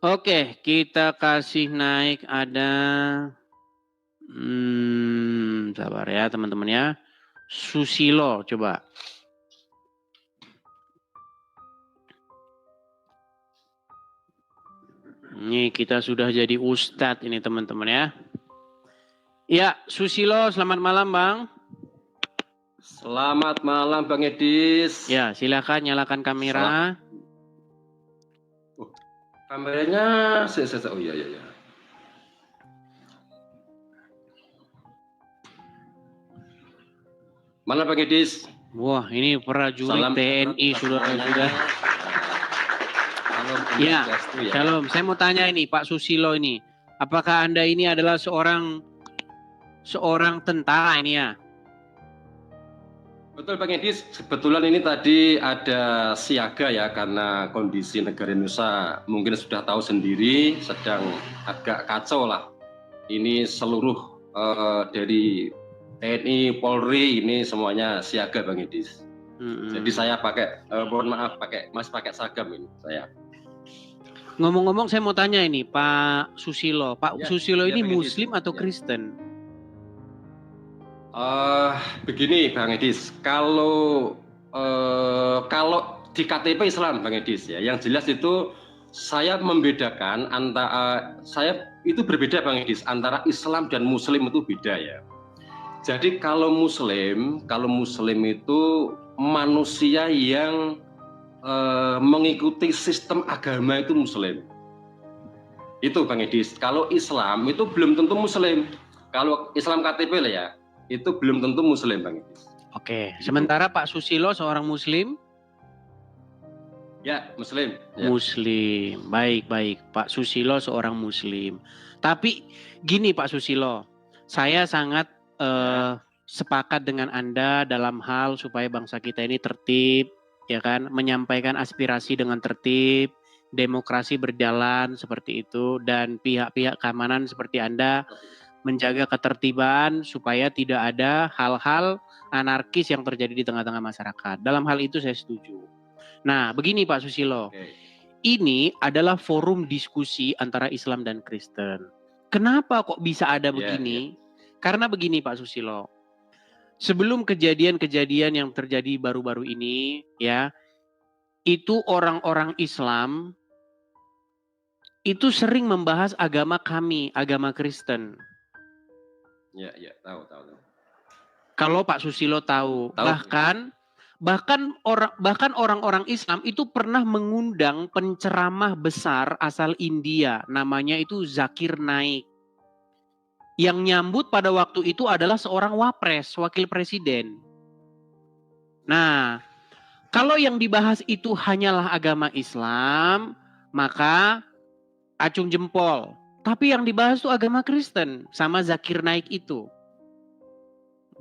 Oke, kita kasih naik ada sabar ya teman-teman ya. Susilo coba. Ini kita sudah jadi ustadz ini teman-teman ya. Ya, Susilo, selamat malam Bang. Selamat malam Bang Edis. Ya, silakan nyalakan kamera. Kameranya, oh iya. Mana Bang Edis? Wah, ini prajurit TNI sudah. Ya, Shalom. Saya mau tanya ini Pak Susilo ini, apakah Anda ini adalah seorang tentara ini ya? Betul Bang Edis, kebetulan ini tadi ada siaga ya, karena kondisi negara Indonesia mungkin sudah tahu sendiri sedang agak kacau lah. Ini seluruh dari TNI, Polri ini semuanya siaga Bang Edis. Jadi saya pakai, mohon maaf masih pakai seragam ini saya. Ngomong-ngomong saya mau tanya ini Pak Susilo. Pak Susilo ini Muslim atau Kristen? Begini Bang Edis, kalau di KTP Islam Bang Edis ya, yang jelas itu saya membedakan antara saya itu berbeda Bang Edis, antara Islam dan Muslim itu beda ya. Jadi kalau Muslim itu manusia yang mengikuti sistem agama itu Muslim. Itu Bang Edis. Kalau Islam itu belum tentu Muslim. Kalau Islam KTP lah ya, itu belum tentu Muslim Bang Edis. Oke. Sementara Pak Susilo seorang Muslim? Ya, Muslim. Ya. Muslim. Baik. Pak Susilo seorang Muslim. Tapi gini Pak Susilo, saya sangat sepakat dengan Anda dalam hal supaya bangsa kita ini tertib, ya kan, menyampaikan aspirasi dengan tertib, demokrasi berjalan seperti itu, dan pihak-pihak keamanan seperti Anda menjaga ketertiban supaya tidak ada hal-hal anarkis yang terjadi di tengah-tengah masyarakat. Dalam hal itu saya setuju. Nah, begini Pak Susilo, ini adalah forum diskusi antara Islam dan Kristen. Kenapa kok bisa ada begini? Karena begini Pak Susilo, sebelum kejadian-kejadian yang terjadi baru-baru ini, ya, itu orang-orang Islam itu sering membahas agama kami, agama Kristen. Ya, tahu. Kalau Pak Susilo tahu. Bahkan orang-orang Islam itu pernah mengundang penceramah besar asal India, namanya itu Zakir Naik. Yang nyambut pada waktu itu adalah seorang wapres, wakil presiden. Nah, kalau yang dibahas itu hanyalah agama Islam, maka acung jempol. Tapi yang dibahas itu agama Kristen sama Zakir Naik itu.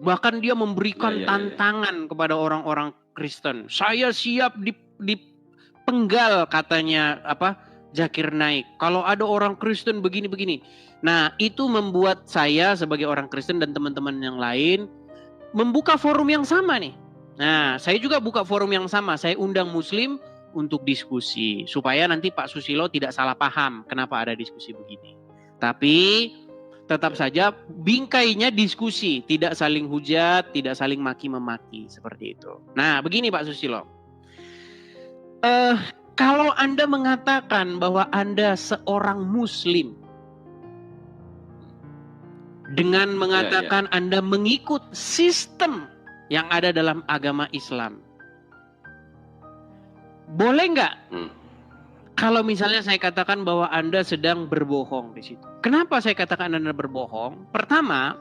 Bahkan dia memberikan tantangan kepada orang-orang Kristen. Saya siap dipenggal katanya Zakir Naik. Kalau ada orang Kristen begini-begini. Nah, itu membuat saya sebagai orang Kristen dan teman-teman yang lain membuka forum yang sama nih. Nah, saya juga buka forum yang sama. Saya undang Muslim untuk diskusi supaya nanti Pak Susilo tidak salah paham kenapa ada diskusi begini. Tapi tetap saja bingkainya diskusi, tidak saling hujat, tidak saling maki-memaki seperti itu. Nah, begini Pak Susilo. Kalau Anda mengatakan bahwa Anda seorang Muslim dengan mengatakan Anda mengikut sistem yang ada dalam agama Islam, boleh nggak? Kalau misalnya saya katakan bahwa Anda sedang berbohong di situ. Kenapa saya katakan Anda berbohong? Pertama,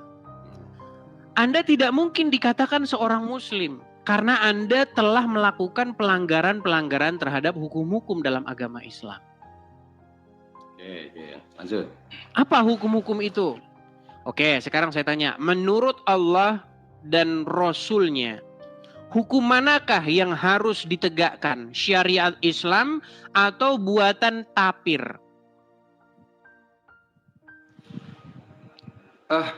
Anda tidak mungkin dikatakan seorang Muslim karena Anda telah melakukan pelanggaran-pelanggaran terhadap hukum-hukum dalam agama Islam. Oke, lanjut. Apa hukum-hukum itu? Oke, sekarang saya tanya, menurut Allah dan Rasul-Nya, hukum manakah yang harus ditegakkan? Syariat Islam atau buatan tapir?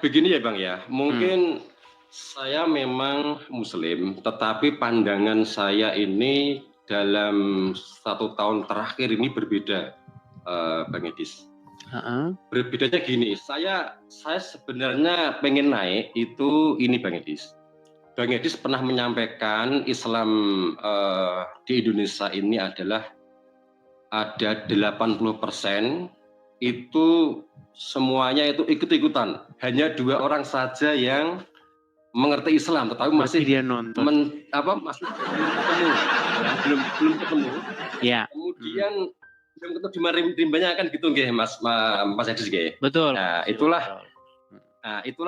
Begini ya Bang ya, mungkin saya memang Muslim, tetapi pandangan saya ini dalam 1 tahun terakhir ini berbeda. Bang Edis. Heeh. Berbedanya gini, saya sebenarnya pengen naik itu ini Bang Edis. Bang Edis pernah menyampaikan Islam di Indonesia ini adalah ada 80% itu semuanya itu ikut-ikutan. Hanya 2 orang saja yang mengerti Islam, tetapi Berarti masih dia nonton. masih belum ketemu, ya, belum ketemu. Ya. Kemudian belum ketemu di rimbanya kan gitu nggih Mas Edis nggih. Betul. Nah, itulah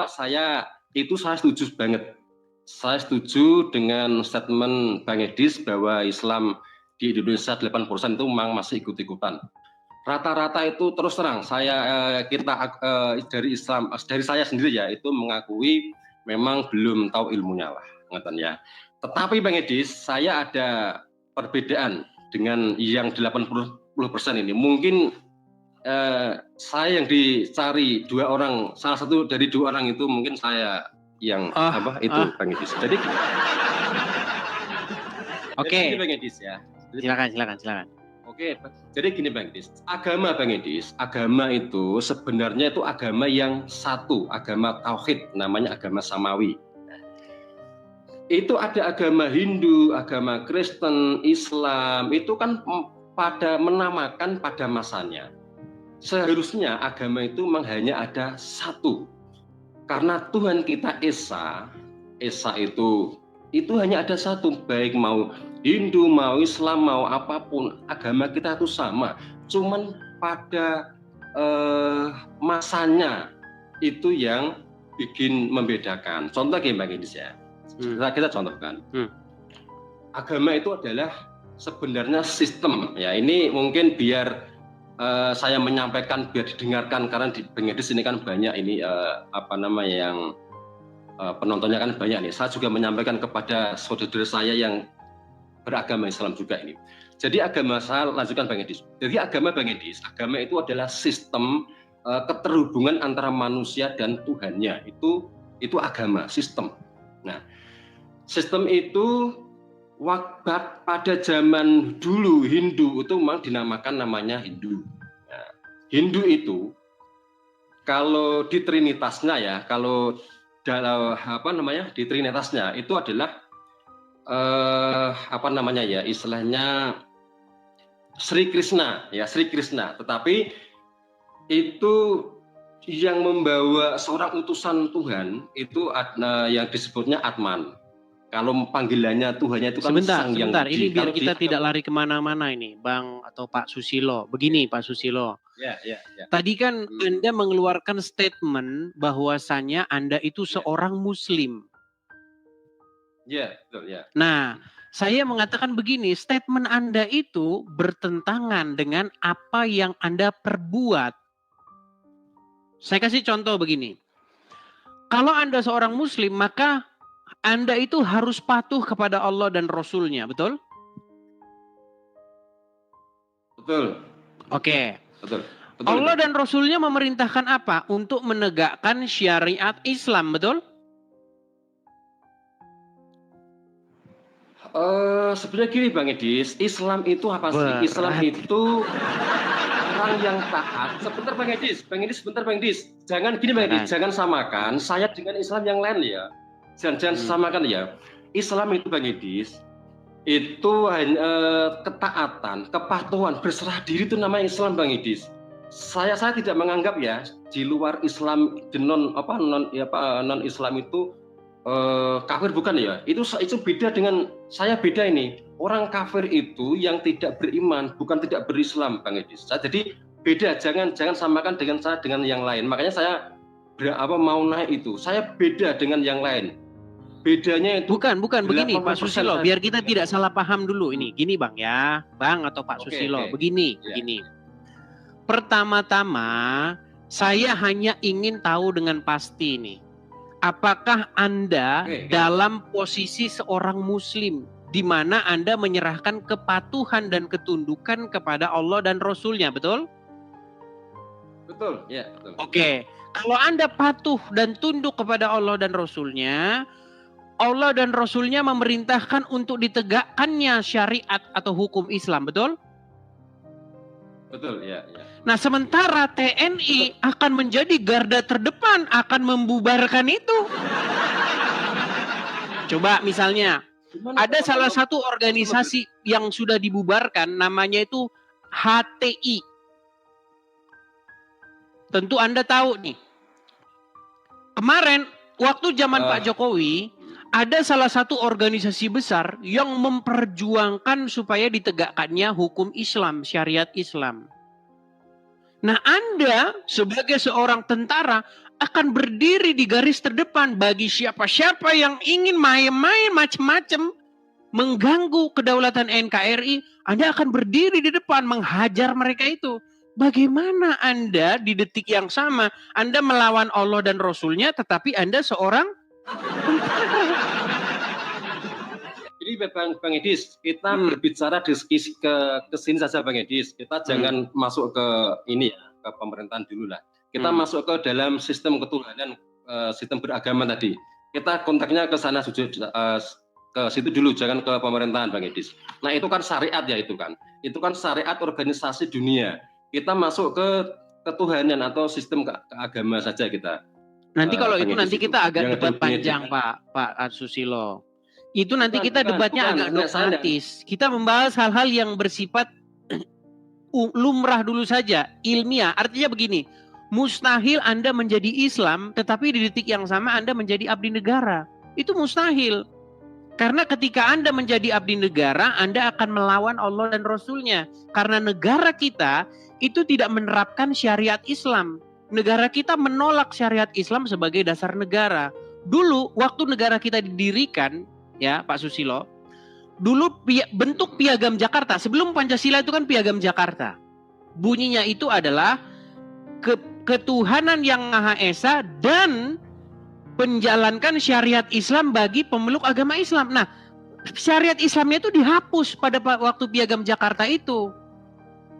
saya setuju banget. Saya setuju dengan statement Bang Edis bahwa Islam di Indonesia 8% itu memang masih ikut-ikutan. Rata-rata itu terus terang dari saya sendiri ya itu mengakui memang belum tahu ilmunya lah, ngeten ya. Tetapi Bang Edis, saya ada perbedaan dengan yang 80% ini. Mungkin saya yang dicari 2 orang, salah satu dari 2 orang itu mungkin saya yang Bang Edis. Jadi Oke. Bang Edis ya. Silakan. Oke, jadi gini Bang Edis, agama Bang Edis, agama itu sebenarnya itu agama yang satu, agama tauhid, namanya agama samawi. Itu ada agama Hindu, agama Kristen, Islam, itu kan menamakan pada masanya. Seharusnya agama itu memang hanya ada satu. Karena Tuhan kita Esa itu hanya ada satu, baik mau Hindu, mau Islam, mau apapun, agama kita itu sama. Cuman pada masanya itu yang bikin membedakan. Contoh kayak Bang Edis ya. Kita contohkan. Agama itu adalah sebenarnya sistem. Ya, ini mungkin biar saya menyampaikan biar didengarkan karena di Bang Edis ini kan banyak ini yang penontonnya kan banyak nih. Saya juga menyampaikan kepada saudara saya yang beragama Islam juga ini. Jadi agama saya lanjutkan Bang Edis. Jadi agama Bang Edis, agama itu adalah sistem keterhubungan antara manusia dan Tuhannya. Itu agama, sistem. Nah, sistem itu pada zaman dulu Hindu itu memang dinamakan namanya Hindu. Nah, Hindu itu kalau di Trinitasnya ya, kalau di Trinitasnya itu adalah istilahnya Sri Krishna. Tetapi itu yang membawa seorang utusan Tuhan itu yang disebutnya Atman. Kalau panggilannya Tuhannya itu kan Sang Yang Widi. Ini biar kita tidak lari kemana-mana ini, Bang atau Pak Susilo. Begini Pak Susilo. Ya. Tadi kan Anda mengeluarkan statement bahwasannya Anda itu seorang Muslim. Ya, betul ya. Nah, saya mengatakan begini, statement Anda itu bertentangan dengan apa yang Anda perbuat. Saya kasih contoh begini. Kalau Anda seorang Muslim, maka Anda itu harus patuh kepada Allah dan Rasul-Nya, betul? Betul. Oke. Betul. Allah dan Rasul-Nya memerintahkan apa? Untuk menegakkan syariat Islam, betul? Sebenarnya gini Bang Edis, Islam itu apa sih? Islam itu orang yang taat. Sebentar Bang Edis. Jangan gini Bang Edis, jangan samakan saya dengan Islam yang lain ya. Jangan samakan ya. Islam itu Bang Edis, itu hanya ketaatan, kepatuhan, berserah diri itu namanya Islam Bang Edis. Saya tidak menganggap ya di luar Islam non Islam itu kafir, bukan ya. Itu beda dengan saya, beda ini. Orang kafir itu yang tidak beriman, bukan tidak berislam Bang Edis. Jadi beda, jangan samakan dengan saya dengan yang lain. Makanya saya mau naik itu. Saya beda dengan yang lain. Bedanya itu bukan begini Pak Susilo, biar kita tidak salah paham dulu ini. Gini Bang ya, Bang atau Pak Susilo. Begini. Pertama-tama saya hanya ingin tahu dengan pasti nih. Apakah Anda dalam posisi seorang Muslim di mana Anda menyerahkan kepatuhan dan ketundukan kepada Allah dan Rasul-Nya, betul? Betul, ya. Betul. Oke, kalau Anda patuh dan tunduk kepada Allah dan Rasul-Nya, Allah dan Rasul-Nya memerintahkan untuk ditegakkannya syariat atau hukum Islam, betul? Betul, ya, ya. Nah, sementara TNI akan menjadi garda terdepan, akan membubarkan itu. Coba misalnya, ada salah satu organisasi yang sudah dibubarkan, namanya itu HTI. Tentu Anda tahu nih. Kemarin, waktu zaman Pak Jokowi, ada salah satu organisasi besar yang memperjuangkan supaya ditegakkannya hukum Islam, syariat Islam. Nah, Anda sebagai seorang tentara akan berdiri di garis terdepan bagi siapa-siapa yang ingin main-main macam-macam, mengganggu kedaulatan NKRI, Anda akan berdiri di depan menghajar mereka itu. Bagaimana Anda di detik yang sama, Anda melawan Allah dan Rasulnya, tetapi Anda seorang Jadi Bang Edis, kita berbicara diskusi ke sini saja Bang Edis. Kita jangan masuk ke ini ya, ke pemerintahan dulu lah. Kita masuk ke dalam sistem ketuhanan, sistem beragama tadi. Kita kontaknya ke sana ke situ dulu, jangan ke pemerintahan Bang Edis. Nah itu kan syariat ya itu kan syariat organisasi dunia. Kita masuk ke ketuhanan atau sistem keagama saja kita. Nanti kalau itu nanti kita agak debat panjang Pak Susilo. Itu nanti kita debatnya agak dogmatis. Kita membahas hal-hal yang bersifat lumrah dulu saja, ilmiah. Artinya begini, mustahil Anda menjadi Islam, tetapi di detik yang sama Anda menjadi abdi negara. Itu mustahil. Karena ketika Anda menjadi abdi negara, Anda akan melawan Allah dan Rasulnya. Karena negara kita itu tidak menerapkan syariat Islam. Negara kita menolak syariat Islam sebagai dasar negara. Dulu waktu negara kita didirikan, ya Pak Susilo, dulu bentuk Piagam Jakarta, sebelum Pancasila itu kan Piagam Jakarta. Bunyinya itu adalah ketuhanan yang Maha Esa dan menjalankan syariat Islam bagi pemeluk agama Islam. Nah, syariat Islamnya itu dihapus pada waktu Piagam Jakarta itu.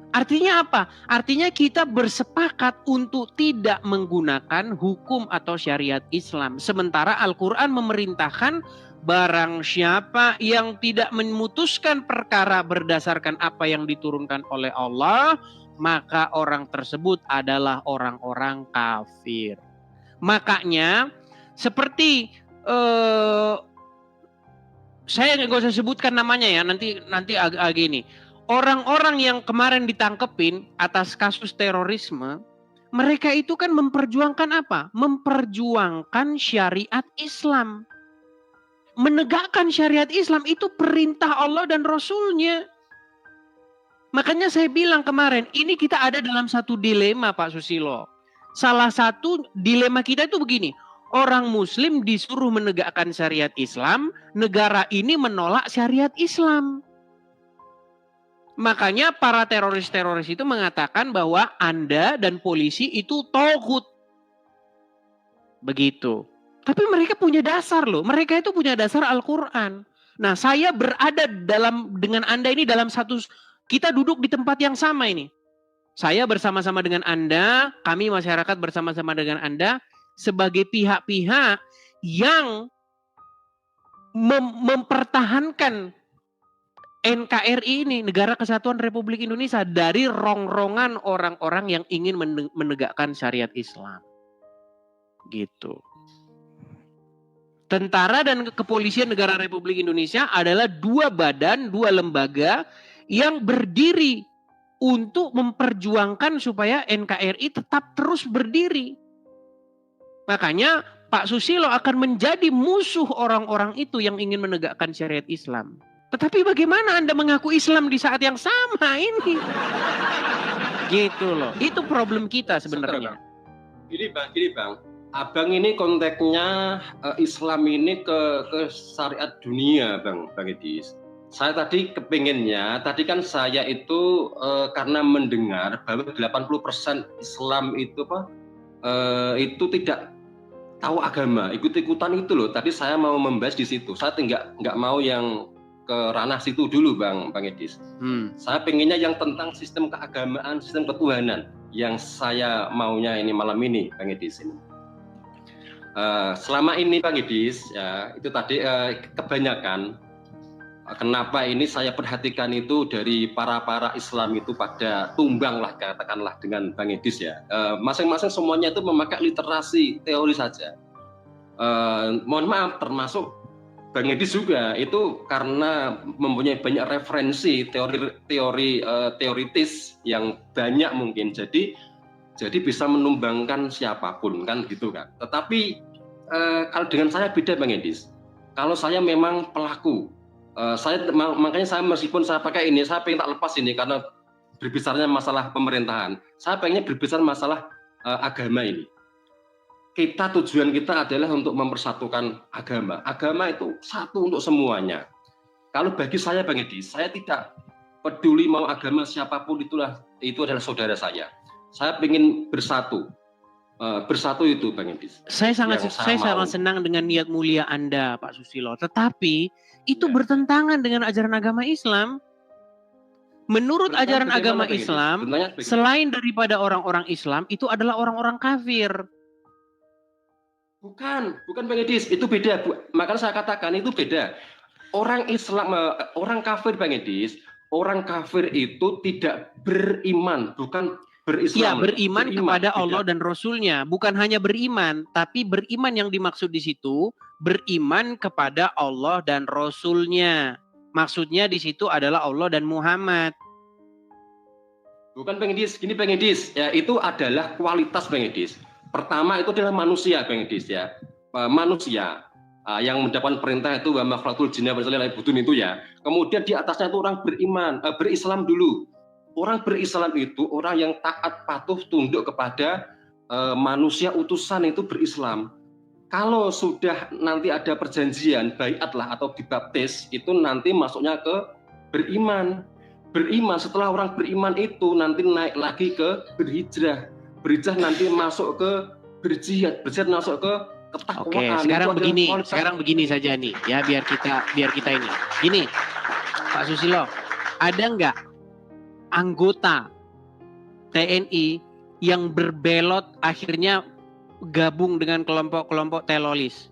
Artinya apa? Artinya kita bersepakat untuk tidak menggunakan hukum atau syariat Islam. Sementara Al-Quran memerintahkan barang siapa yang tidak memutuskan perkara berdasarkan apa yang diturunkan oleh Allah, maka orang tersebut adalah orang-orang kafir. Makanya seperti saya nggak usah sebutkan namanya ya, nanti agak gini. Orang-orang yang kemarin ditangkepin atas kasus terorisme, mereka itu kan memperjuangkan apa? Memperjuangkan syariat Islam. Menegakkan syariat Islam itu perintah Allah dan Rasulnya. Makanya saya bilang kemarin, ini kita ada dalam satu dilema Pak Susilo. Salah satu dilema kita itu begini, orang Muslim disuruh menegakkan syariat Islam, negara ini menolak syariat Islam. Makanya para teroris-teroris itu mengatakan bahwa Anda dan polisi itu toghut. Begitu. Tapi mereka punya dasar loh. Mereka itu punya dasar Al-Quran. Nah, saya berada dengan Anda ini dalam satu, kita duduk di tempat yang sama ini. Saya bersama-sama dengan Anda, kami masyarakat bersama-sama dengan Anda sebagai pihak-pihak yang mempertahankan NKRI ini, Negara Kesatuan Republik Indonesia, dari rongrongan orang-orang yang ingin menegakkan syariat Islam. Gitu. Tentara dan Kepolisian Negara Republik Indonesia adalah dua badan, dua lembaga yang berdiri untuk memperjuangkan supaya NKRI tetap terus berdiri. Makanya Pak Susilo akan menjadi musuh orang-orang itu yang ingin menegakkan syariat Islam. Tetapi bagaimana Anda mengaku Islam di saat yang sama ini? Gitu loh. Itu problem kita sebenarnya. Gini bang. Abang ini konteksnya Islam ini ke syariat dunia Bang Edis. Saya tadi kepinginnya, tadi kan saya itu karena mendengar bahwa 80% Islam itu itu tidak tahu agama, ikut-ikutan itu loh. Tadi saya mau membahas di situ. Saya nggak mau yang ke ranah situ dulu Bang Edis. Saya pengennya yang tentang sistem keagamaan, sistem ketuhanan yang saya maunya ini malam ini Bang Edis ini. Selama ini Bang Edis ya itu tadi kebanyakan kenapa ini saya perhatikan itu dari para Islam itu pada tumbang lah, katakanlah dengan Bang Edis ya. Masing-masing semuanya itu memakai literasi teori saja. Mohon maaf, termasuk Bang Edis juga itu karena mempunyai banyak referensi teoritis yang banyak mungkin, jadi bisa menumbangkan siapapun kan gitu kan. Tetapi kalau dengan saya beda Bang Edis. Kalau saya memang pelaku. Makanya saya meskipun saya pakai ini, saya pengen tak lepas ini karena berbicaranya masalah pemerintahan. Saya pengennya berbicara masalah agama ini. Tujuan kita adalah untuk mempersatukan agama. Agama itu satu untuk semuanya. Kalau bagi saya Bang Edi, saya tidak peduli mau agama siapapun itu adalah saudara saya. Saya ingin bersatu. Bersatu itu Bang Edi. Saya sangat senang dengan niat mulia Anda Pak Susilo. Tetapi itu bertentangan dengan ajaran agama Islam. Menurut ajaran agama Islam, selain daripada orang-orang Islam, itu adalah orang-orang kafir. Bukan Bang Edis, itu beda. Makanya saya katakan itu beda. Orang Islam, orang kafir Bang Edis, orang kafir itu tidak beriman, bukan berislam. Ya, beriman kepada Allah dan Rasulnya. Bukan hanya beriman, tapi beriman yang dimaksud di situ, beriman kepada Allah dan Rasulnya. Maksudnya di situ adalah Allah dan Muhammad. Bukan Bang Edis, gini Bang Edis, ya itu adalah kualitas Bang Edis. Pertama itu adalah manusia Bang Edis ya. Manusia yang mendapatkan perintah itu wa makhlaqul jinna wal insa budun itu ya. Kemudian di atasnya itu orang beriman, berislam dulu. Orang berislam itu orang yang taat patuh tunduk kepada manusia utusan itu berislam. Kalau sudah nanti ada perjanjian baiat lah atau dibaptis itu nanti masuknya ke beriman. Beriman setelah orang beriman itu nanti naik lagi ke berhijrah. Berhijrah nanti masuk ke berjihad. Berjihad masuk ke ketakwaan. Oke, sekarang begini saja nih ya biar kita ini. Gini Pak Susilo, ada nggak anggota TNI yang berbelot akhirnya gabung dengan kelompok-kelompok teroris?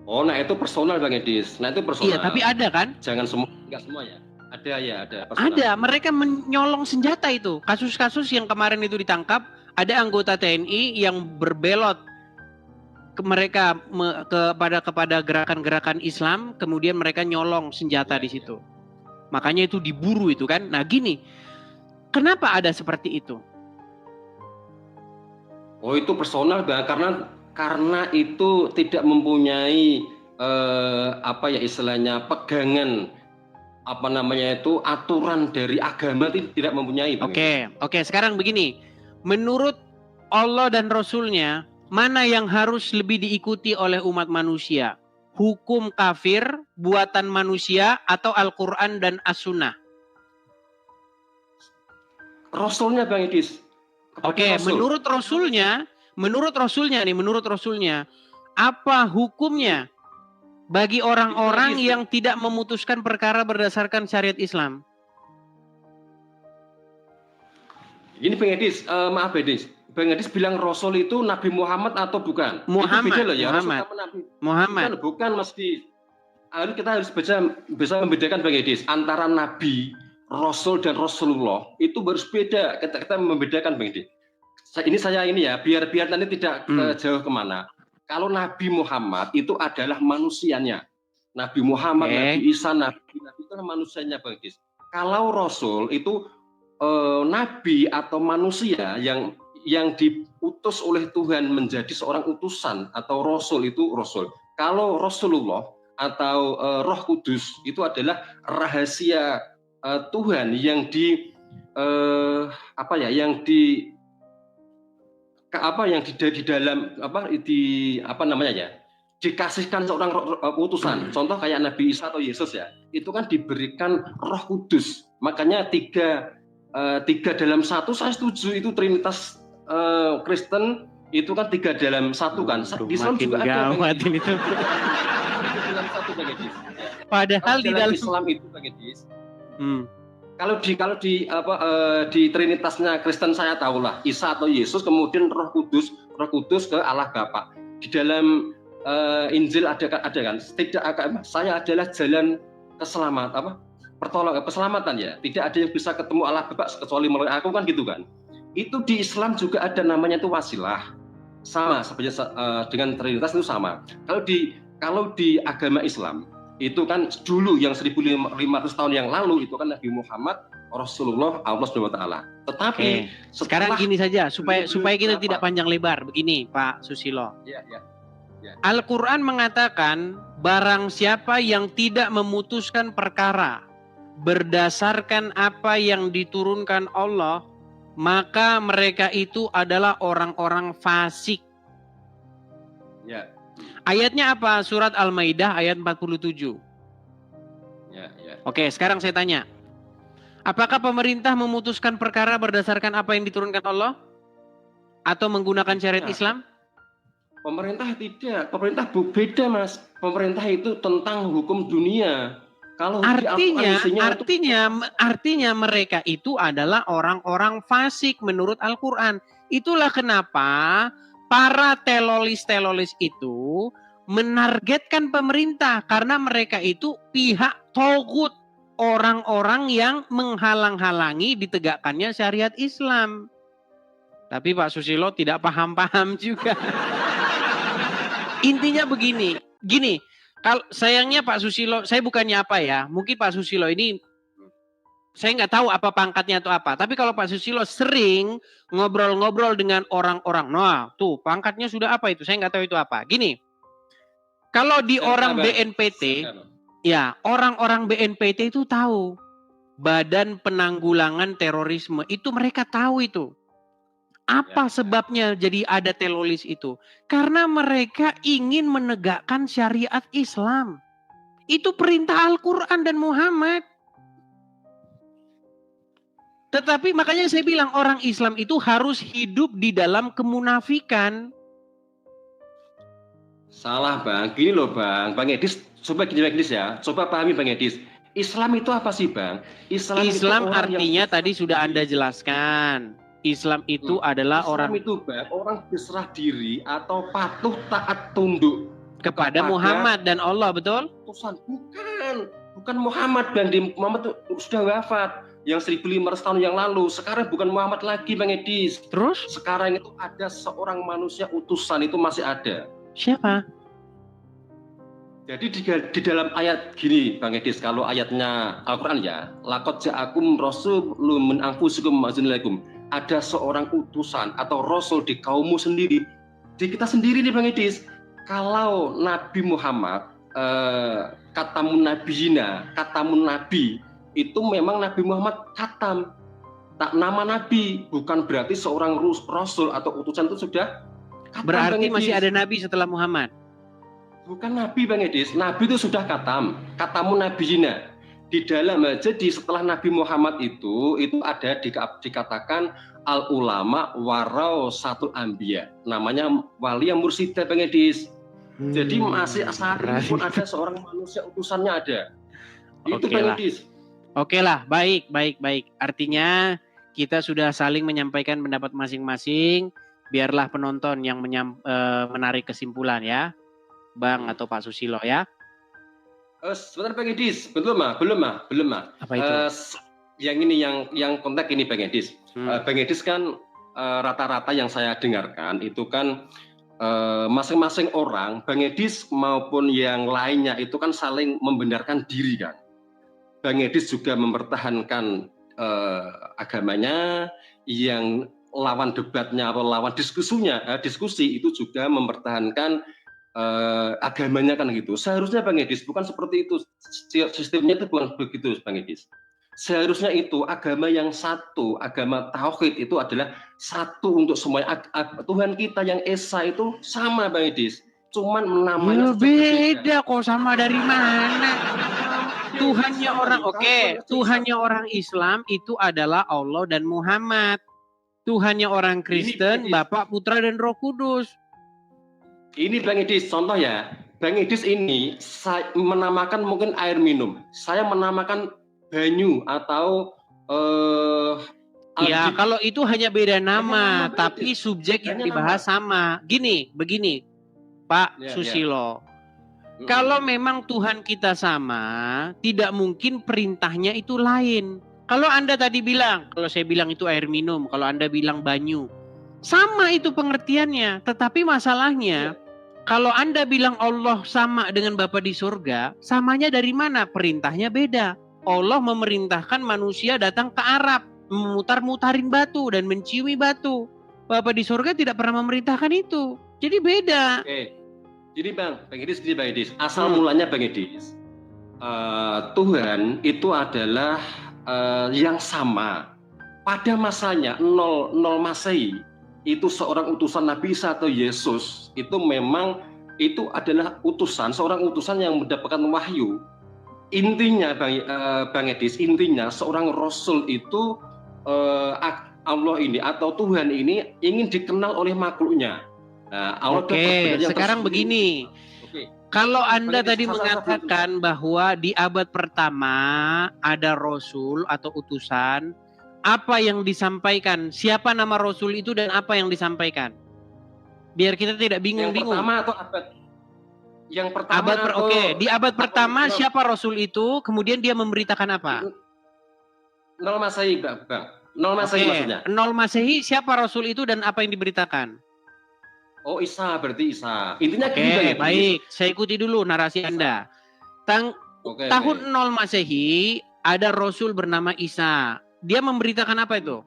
Oh, nah itu personal Bang Edis. Nah itu personal. Iya, tapi ada kan? Jangan enggak semua ya. Ada ya, ada. Personal. Ada, mereka menyolong senjata itu. Kasus-kasus yang kemarin itu ditangkap, ada anggota TNI yang berbelot kepada gerakan-gerakan Islam, kemudian mereka nyolong senjata di situ. Makanya itu diburu itu kan. Nah gini, kenapa ada seperti itu? Oh itu personal Bang, karena itu tidak mempunyai istilahnya pegangan aturan dari agama, tidak mempunyai Bang. Oke, sekarang begini. Menurut Allah dan Rasulnya, mana yang harus lebih diikuti oleh umat manusia? Hukum kafir, buatan manusia, atau Al-Quran dan As-Sunnah? Rasulnya Bang Edis. Oke, menurut Rasulnya, apa hukumnya bagi orang-orang yang tidak memutuskan perkara berdasarkan syariat Islam? Ini Bang Edis, maaf Edis. Bang Edis bilang Rasul itu Nabi Muhammad atau bukan? Muhammad. Itu beda loh ya. Muhammad. Bukan mesti. Kita harus bisa membedakan Bang Edis antara Nabi, Rasul dan Rasulullah itu harus beda. Kita membedakan Bang Edis. Ini ya, biar nanti tidak jauh kemana. Kalau Nabi Muhammad itu adalah manusianya. Nabi Muhammad, Nabi Isa, Nabi itu adalah manusianya Bang Edis. Kalau Rasul itu Nabi atau manusia yang diutus oleh Tuhan menjadi seorang utusan atau Rasul itu Rasul. Kalau Rasulullah atau Roh Kudus itu adalah rahasia Tuhan yang dikasihkan seorang utusan. Contoh kayak Nabi Isa atau Yesus ya, itu kan diberikan Roh Kudus. Makanya tiga dalam satu, saya setuju itu Trinitas Kristen itu kan 3 dalam 1 kan. Islam juga ada itu. Dalam 1 Bang Edis. Padahal di dalam Islam itu Bang Edis. Kalau di Trinitasnya Kristen saya tahu lah Isa atau Yesus, kemudian Roh Kudus ke Allah Bapa. Di dalam Injil ada kan, tidak akan saya adalah jalan keselamatan ya. Tidak ada yang bisa ketemu Allah Bapa kecuali melalui aku kan gitu kan. Itu di Islam juga ada namanya itu wasilah. Sama sebenarnya dengan Trinitas itu sama. Kalau di agama Islam itu kan dulu yang 1500 tahun yang lalu itu kan Nabi Muhammad Rasulullah Allah Subhanahu wa taala. Tetapi sekarang gini saja supaya kita tidak panjang lebar begini Pak Susilo. Ya. Al-Qur'an mengatakan barang siapa yang tidak memutuskan perkara berdasarkan apa yang diturunkan Allah, maka mereka itu adalah orang-orang fasik. Ya. Ayatnya apa? Surat Al-Maidah ayat 47. Ya. Oke, sekarang saya tanya. Apakah pemerintah memutuskan perkara berdasarkan apa yang diturunkan Allah? Atau menggunakan syariat Islam? Pemerintah tidak. Pemerintah beda, Mas. Pemerintah itu tentang hukum dunia. Kalau artinya mereka itu adalah orang-orang fasik menurut Al-Quran. Itulah kenapa para teroris itu menargetkan pemerintah karena mereka itu pihak togut, orang-orang yang menghalang-halangi ditegakkannya syariat Islam. Tapi Pak Susilo tidak paham-paham juga. Intinya begini, kalau sayangnya Pak Susilo, saya bukannya apa ya, mungkin Pak Susilo ini saya nggak tahu apa pangkatnya atau apa. Tapi kalau Pak Susilo sering ngobrol-ngobrol dengan orang-orang, nah tuh pangkatnya sudah apa itu, saya nggak tahu itu apa. Gini, kalau di orang BNPT, ya orang-orang BNPT itu tahu Badan Penanggulangan Terorisme itu mereka tahu itu. Apa sebabnya jadi ada teroris itu? Karena mereka ingin menegakkan syariat Islam. Itu perintah Al-Quran dan Muhammad. Tetapi makanya saya bilang orang Islam itu harus hidup di dalam kemunafikan. Salah Bang, gini loh Bang Edis, coba gini Bang Edis ya, coba pahami Bang Edis. Islam itu apa sih Bang? Islam artinya tadi sudah Anda jelaskan. Islam itu adalah Islam itu Bang, orang berserah diri atau patuh taat tunduk kepada Muhammad dan Allah, betul? Bukan Muhammad Bang, Muhammad itu sudah wafat yang 1500 tahun yang lalu. Sekarang bukan Muhammad lagi Bang Edis. Terus? Sekarang itu ada seorang manusia utusan itu masih ada. Siapa? Jadi di dalam ayat gini Bang Edis, kalau ayatnya Al-Quran ya, laqad ja'akum rasulun min anfusikum azizun alaikum. Ada seorang utusan atau rasul di kaummu sendiri, di kita sendiri nih Bang Edis. Kalau Nabi Muhammad katamun nabi itu memang Nabi Muhammad katam, tak nama nabi, bukan berarti seorang rasul atau utusan itu sudah katam. Berarti masih ada nabi setelah Muhammad. Bukan nabi Bang Edis, nabi itu sudah katamun nabiyina. Di dalam jadi setelah Nabi Muhammad itu ada dikatakan al ulama warasatul anbiya, namanya wali yang mursyida Bang Edis. Jadi masih saat ini pun ada seorang manusia utusannya ada. Itu Bang Edis. Oke lah, baik. Artinya kita sudah saling menyampaikan pendapat masing-masing. Biarlah penonton yang menarik kesimpulan ya, Bang atau Pak Susilo ya. Sebentar Bang Edis, belum mah. Apa itu? Yang ini yang kontak ini Bang Edis. Bang Edis kan rata-rata yang saya dengarkan itu kan masing-masing orang, Bang Edis maupun yang lainnya itu kan saling membenarkan diri kan. Bang Edis juga mempertahankan agamanya, yang lawan debatnya atau lawan diskusi itu juga mempertahankan agamanya kan gitu. Seharusnya Bang Edis bukan seperti itu, sistemnya itu bukan begitu Bang Edis. Seharusnya itu agama yang satu, agama tauhid itu adalah satu untuk semuanya. Tuhan kita yang esa itu sama Bang Edis, cuman namanya beda kok. Sama dari mana? Tuhannya orang Islam itu adalah Allah dan Muhammad. Tuhannya orang Kristen Bapa, Putra dan Roh Kudus. Ini Bang Edis contoh ya. Bang Edis ini saya menamakan mungkin air minum, saya menamakan banyu atau ya kalau itu hanya beda nama, tapi subjek yang dibahas sama. Begini, Pak Ya, ya. Susilo. Kalau memang Tuhan kita sama, tidak mungkin perintahnya itu lain. Kalau Anda tadi bilang, kalau saya bilang itu air minum, kalau Anda bilang banyu, sama itu pengertiannya. Tetapi masalahnya, kalau Anda bilang Allah sama dengan Bapa di surga, samanya dari mana? Perintahnya beda. Allah memerintahkan manusia datang ke Arab, memutar-mutarin batu dan menciumi batu. Bapa di surga tidak pernah memerintahkan itu. Jadi beda. Oke. Jadi Bang Edis, asal mulanya Bang Edis, Tuhan itu adalah yang sama pada masanya 0 Masehi. Itu seorang utusan Nabi Isa atau Yesus itu memang itu adalah seorang utusan yang mendapatkan wahyu. Intinya Bang Edis, intinya seorang rasul itu Allah ini atau Tuhan ini ingin dikenal oleh makhluknya. Nah, oke, sekarang begini. Kalau Anda tadi mengatakan bahwa di abad pertama ada rasul atau utusan, apa yang disampaikan? Siapa nama rasul itu dan apa yang disampaikan? Biar kita tidak bingung-bingung. Yang pertama atau abad? Yang pertama Oke, di abad pertama siapa rasul itu? Kemudian dia memberitakan apa? 0 Masehi, Bang. 0 Masehi maksudnya. 0 Masehi siapa rasul itu dan apa yang diberitakan? Oh, Isa, berarti Isa. Intinya gini, baik. Saya ikuti dulu narasi Isa. Anda. Tahun 0 Masehi ada rasul bernama Isa. Dia memberitakan apa itu?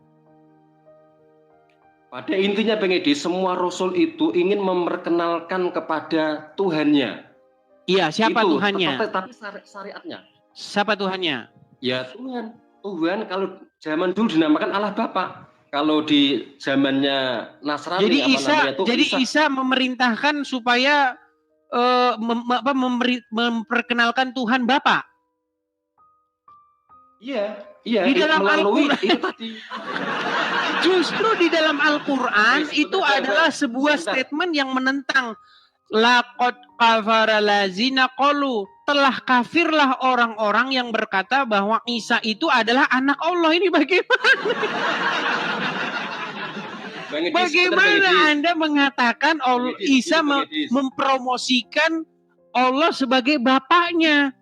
Pada intinya Bang Edi, semua rasul itu ingin memperkenalkan kepada Tuhannya. Iya, siapa itu, Tuhannya? Tapi syariatnya. Siapa Tuhannya? Ya Tuhan. Tuhan kalau zaman dulu dinamakan Allah Bapa. Kalau di zamannya Nasrani, jadi Isa memerintahkan supaya memperkenalkan Tuhan Bapa. Iya. Di dalam Al-Quran justru di dalam Al-Quran itu adalah sebuah statement yang menentang. Laqad kafara lazina qalu, telah kafirlah orang-orang yang berkata bahwa Isa itu adalah anak Allah. Ini bagaimana? Bagaimana Anda mengatakan Isa mempromosikan Allah sebagai bapaknya?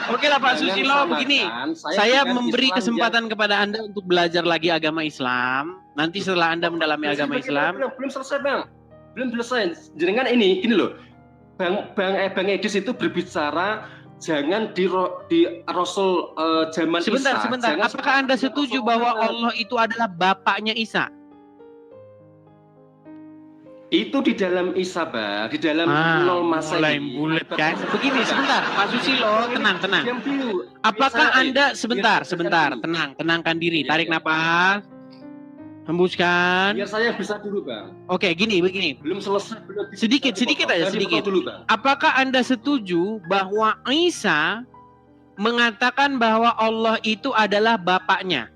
Oke lah Pak Susilo, begini. Saya memberi kesempatan kepada Anda untuk belajar lagi agama Islam. Nanti setelah Anda mendalami agama Islam. Belum selesai Bang. Belum selesai. Jangan gini loh. Bang Edis itu berbicara jangan di Rasul zaman Isa. Sebentar. Apakah Anda setuju bahwa Allah itu adalah bapaknya Isa? Itu di dalam Isa, Bang. Di dalam 0 Masehi. Mulai bulet kan? Begini, sebentar. Pak Susilo, tenang. Apakah Anda, sebentar. Tenangkan diri. Tarik napas. Hembuskan. Biar saya bisa dulu, Bang. Oke, begini. Belum selesai. Sedikit aja. Dulu, Bang. Apakah Anda setuju bahwa Isa mengatakan bahwa Allah itu adalah bapaknya?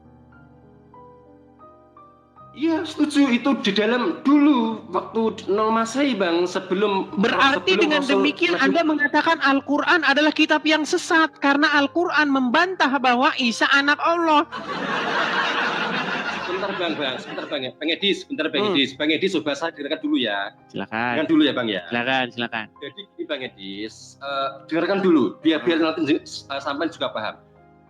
Iya, setuju. Itu di dalam dulu waktu 0 Masehi, Bang, sebelum. Berarti dengan demikian Anda mengatakan Al-Quran adalah kitab yang sesat karena Al-Quran membantah bahwa Isa anak Allah. Sebentar Bang ya. Bang Edis. Bang Edis coba saya dengarkan dulu ya. Silakan. Dengarkan dulu ya, Bang ya. Silakan. Jadi Bang Edis, dengarkan dulu biar nanti sampai juga paham.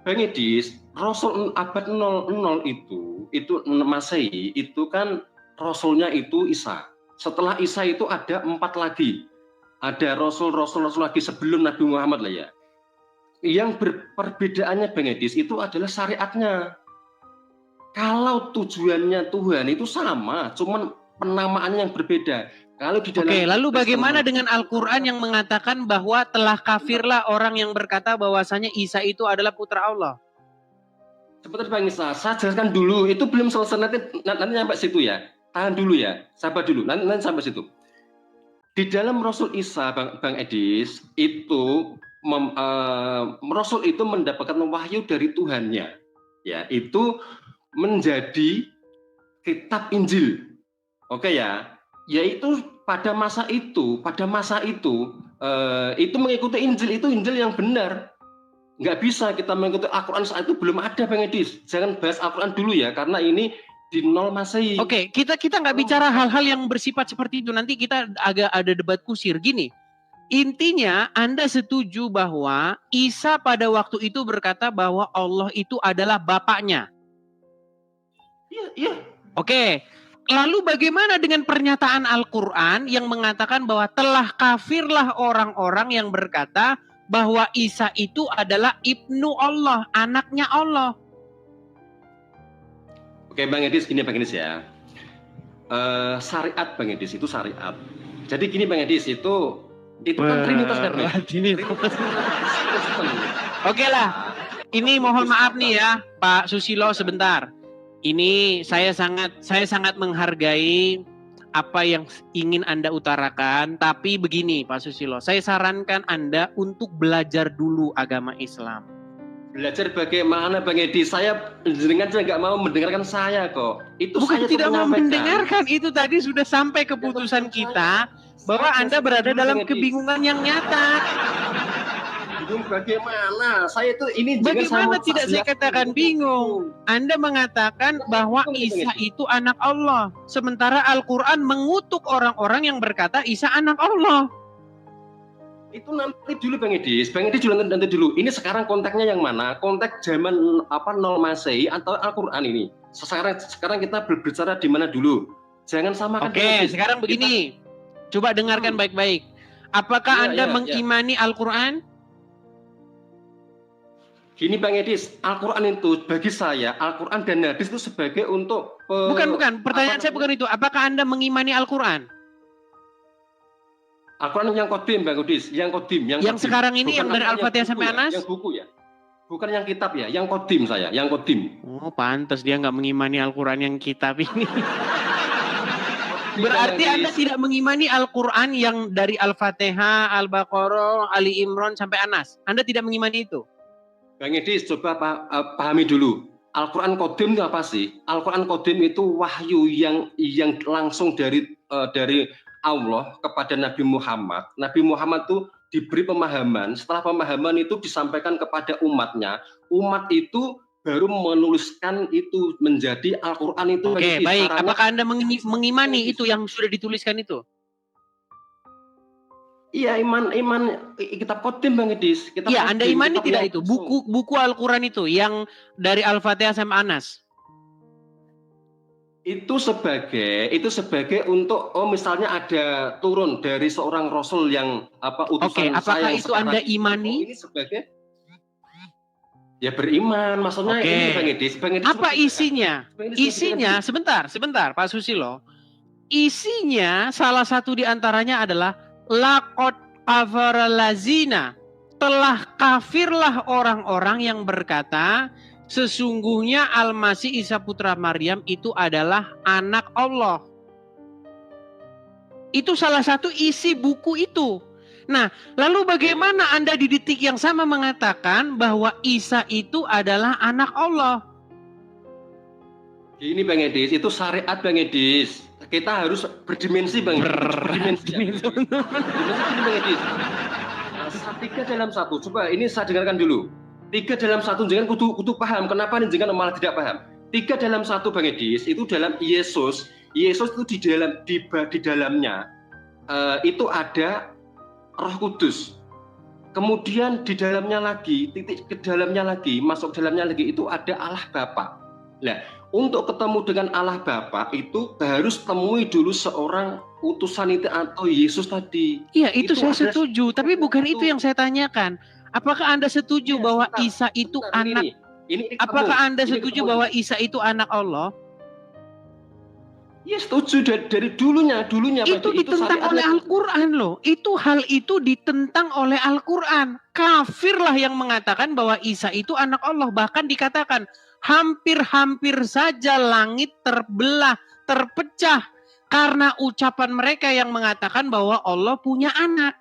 Bang Edis, Rasul abad 00 itu Masehi itu kan Rasulnya itu Isa. Setelah Isa itu ada 4 lagi. Ada Rasul lagi sebelum Nabi Muhammad lah ya. Yang perbedaannya Bang Edis itu adalah syariatnya. Kalau tujuannya Tuhan itu sama, cuman penamaannya yang berbeda. Kalau di dalam lalu bagaimana dengan Al-Quran yang mengatakan bahwa telah kafirlah orang yang berkata bahwasanya Isa itu adalah putra Allah? Sebentar Bang Isa, saya jelaskan dulu. Itu belum selesai, nanti sampai situ ya. Tahan dulu ya, sabar dulu. Nanti sampai situ. Di dalam Rasul Isa, Bang Edis, itu Rasul itu mendapatkan wahyu dari Tuhannya. Ya, itu menjadi kitab Injil. Oke ya. Yaitu pada masa itu mengikuti Injil, itu Injil yang benar. Nggak bisa kita mengikuti Al-Quran saat itu, belum ada Bang Edis. Jangan bahas Al-Quran dulu ya, karena ini di 0 Masehi. Oke, kita nggak bicara hal-hal yang bersifat seperti itu. Nanti kita agak ada debat kusir. Gini, intinya Anda setuju bahwa Isa pada waktu itu berkata bahwa Allah itu adalah Bapaknya. Iya. Oke, lalu bagaimana dengan pernyataan Al-Quran yang mengatakan bahwa telah kafirlah orang-orang yang berkata bahwa Isa itu adalah Ibnu Allah, anaknya Allah. Oke Bang Edis, gini Bang Edis ya. Syariat Bang Edis itu syariat. Jadi gini Bang Edis, itu kan Trinitas kan? Oke lah, ini mohon maaf nih ya Pak Susilo sebentar. Ini saya sangat menghargai apa yang ingin Anda utarakan, tapi begini Pak Susilo, saya sarankan Anda untuk belajar dulu agama Islam. Belajar bagaimana Bang Edi? Saya dengan nggak mau mendengarkan saya kok. Itu bukan saya tidak mau mendengarkan, itu tadi sudah sampai keputusan kita bahwa Anda berada dalam kebingungan yang nyata. Bingung bagaimana? Saya itu ini bagaimana tidak saya katakan bingung? Anda mengatakan bahwa Isa itu anak Allah, sementara Al-Quran mengutuk orang-orang yang berkata Isa anak Allah. Itu nanti dulu Bang Edis nanti dulu. Ini sekarang konteksnya yang mana? Konteks zaman 0 Masehi atau Al-Quran ini? Sekarang kita berbicara di mana dulu? Jangan samakan. Oke, sekarang begini. Coba dengarkan baik-baik. Apakah Anda mengimani Al-Quran? Gini Bang Edis, Al-Quran itu bagi saya, Al-Quran dan hadis itu sebagai untuk bukan. Pertanyaan saya bukan itu. Apakah Anda mengimani Al-Quran? Al-Quran yang kodim Bang Edis, yang kodim. Yang sekarang ini bukan yang dari Al-Fatihah sampai Anas? Yang buku ya. Bukan yang kitab ya, yang kodim saya, yang kodim. Oh pantas dia nggak mengimani Al-Quran yang kitab ini. Berarti Anda tidak mengimani Al-Quran yang dari Al-Fatihah, Al-Baqarah, Ali Imran sampai Anas. Anda tidak mengimani itu? Bang Edis, coba pahami dulu. Al-Quran Kodim itu apa sih? Al-Quran Kodim itu wahyu yang langsung dari Allah kepada Nabi Muhammad. Nabi Muhammad itu diberi pemahaman. Setelah pemahaman itu disampaikan kepada umatnya. Umat itu baru menuliskan itu menjadi Al-Quran itu. Oke, baik. Apakah Anda mengimani itu yang sudah dituliskan itu? Iya, iman kitab Kodim Bang Edis. Iya, Anda imani tidak itu? Buku Al-Quran itu yang dari Al-Fatihah sampai Anas. Itu sebagai untuk misalnya ada turun dari seorang rasul yang utusan. Oke, apakah itu Anda imani? Ini sebagai beriman, maksudnya ini Bang Edis. Apa isinya? Isinya sebentar Pak Susilo. Isinya salah satu di antaranya adalah laqad kafara lazina, telah kafirlah orang-orang yang berkata sesungguhnya Al-Masih Isa putra Maryam itu adalah anak Allah. Itu salah satu isi buku itu. Nah, lalu bagaimana Anda di detik yang sama mengatakan bahwa Isa itu adalah anak Allah? Ini Bang Edis, itu syariat Bang Edis. Kita harus berdimensi Bang. Berdimensi Bang Edis. 3 dalam 1. Coba ini saya dengarkan dulu. 3 dalam 1 jangan kudu paham. Kenapa nih jangan malah tidak paham? 3 dalam 1 Bang Edis itu dalam Yesus. Yesus itu di dalamnya itu ada Roh Kudus. Kemudian di dalamnya lagi, titik ke dalamnya lagi, masuk dalamnya lagi itu ada Allah Bapa. Nah, untuk ketemu dengan Allah Bapa itu harus temui dulu seorang utusan itu atau Yesus tadi. Iya, itu saya setuju, tapi bukan itu yang saya tanyakan. Apakah Anda setuju bahwa Isa itu anak? Apakah Anda setuju bahwa Isa itu anak Allah? Ya setuju dari dulunya. Itu ditentang oleh Al-Quran loh. Hal itu ditentang oleh Al-Quran. Kafirlah yang mengatakan bahwa Isa itu anak Allah. Bahkan dikatakan hampir-hampir saja langit terbelah, terpecah karena ucapan mereka yang mengatakan bahwa Allah punya anak.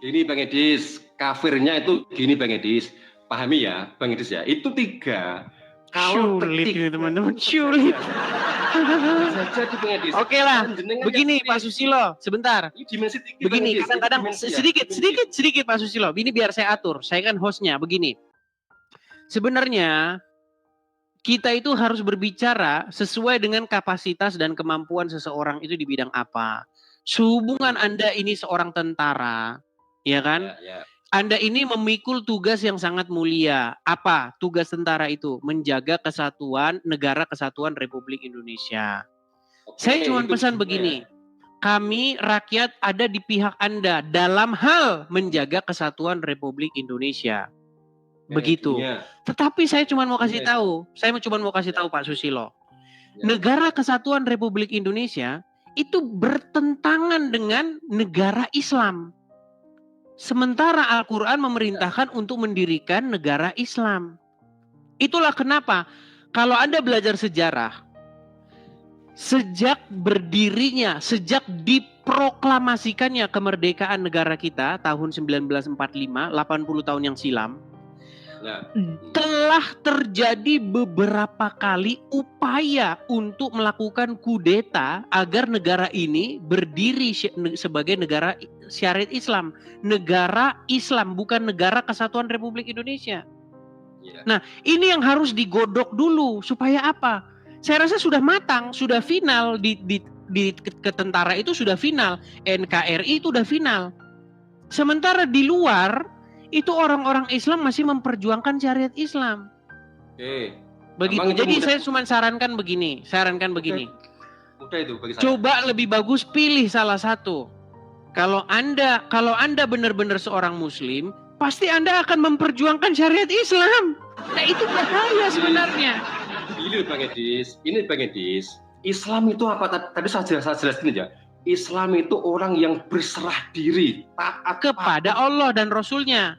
Gini Bang Edis, kafirnya itu gini Bang Edis. Pahami ya Bang Edis ya. Itu 3. Kalau sulit ini teman-teman, sulit. Oke lah, begini Pak Susilo, sebentar. Begini, kadang-kadang sedikit Pak Susilo. Ini biar saya atur, saya kan hostnya. Begini, sebenarnya Kita itu harus berbicara sesuai dengan kapasitas dan kemampuan seseorang itu di bidang apa. Sehubungan Anda ini seorang tentara, ya kan? Ya, ya. Anda ini memikul tugas yang sangat mulia. Apa tugas tentara itu? Menjaga kesatuan negara kesatuan Republik Indonesia. Saya cuma pesan begini. Kami rakyat ada di pihak Anda dalam hal menjaga kesatuan Republik Indonesia. Begitu. Tetapi saya cuma mau kasih tahu, Pak Susilo. Negara Kesatuan Republik Indonesia itu bertentangan dengan negara Islam. Sementara Al-Quran memerintahkan untuk mendirikan negara Islam. Itulah kenapa kalau Anda belajar sejarah, sejak berdirinya, sejak diproklamasikannya kemerdekaan negara kita tahun 1945, 80 tahun yang silam, telah terjadi beberapa kali upaya untuk melakukan kudeta agar negara ini berdiri sebagai negara syariat Islam. Negara Islam, bukan negara kesatuan Republik Indonesia. Nah, ini yang harus digodok dulu. Supaya apa? Saya rasa sudah matang, sudah final di ketentara itu sudah final. NKRI itu sudah final. Sementara di luar itu orang-orang Islam masih memperjuangkan syariat Islam. Begitu. Jadi saya cuma sarankan begini. Mudah itu bagi saya. Coba lebih bagus pilih salah satu. Kalau Anda benar-benar seorang Muslim, pasti Anda akan memperjuangkan syariat Islam. Nah itu bahaya sebenarnya. Ini Bang Edis. Islam itu apa? Tadi saya jelasin aja. Islam itu orang yang berserah diri, taat kepada Allah dan Rasulnya.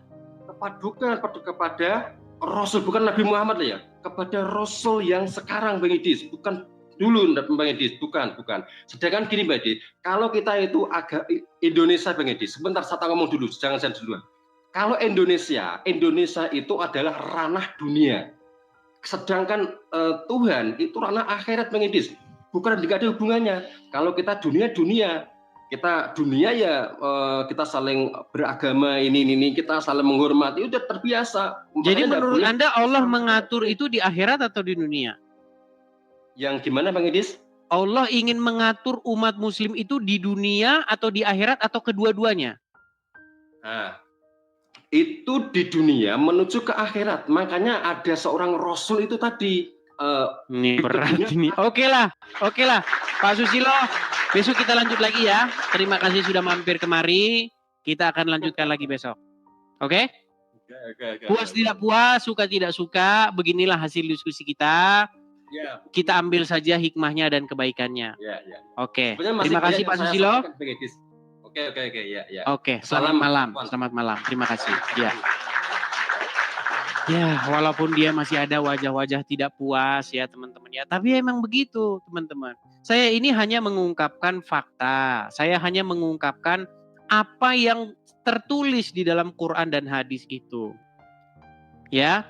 Kepada Rasul, bukan Nabi Muhammad ya. Kepada Rasul yang sekarang Bang Edis, bukan dulu Bang Edis, bukan. Sedangkan gini Bang Edis, kalau kita itu agak Indonesia Bang Edis, sebentar saya ngomong dulu, jangan saya duluan. Kalau Indonesia itu adalah ranah dunia. Sedangkan Tuhan itu ranah akhirat Bang Edis. Bukan tidak ada hubungannya. Kalau kita dunia ya kita saling beragama ini kita saling menghormati, udah terbiasa. Jadi menurut Anda Allah mengatur itu di akhirat atau di dunia? Yang gimana Bang Edis? Allah ingin mengatur umat Muslim itu di dunia atau di akhirat atau kedua-duanya? Nah, itu di dunia menuju ke akhirat. Makanya ada seorang Rasul itu tadi. Ini berat ini. Oke lah, Pak Susilo. Besok kita lanjut lagi ya. Terima kasih sudah mampir kemari. Kita akan lanjutkan lagi besok. Oke? Puas tidak puas, suka tidak suka, beginilah hasil diskusi kita. Kita ambil saja hikmahnya dan kebaikannya. Oke. Terima kasih Pak Susilo. Oke. Selamat malam. Terima kasih. Ya, walaupun dia masih ada wajah-wajah tidak puas ya teman-teman ya. Tapi emang begitu teman-teman. Saya ini hanya mengungkapkan fakta. Saya hanya mengungkapkan apa yang tertulis di dalam Quran dan hadis itu. Ya,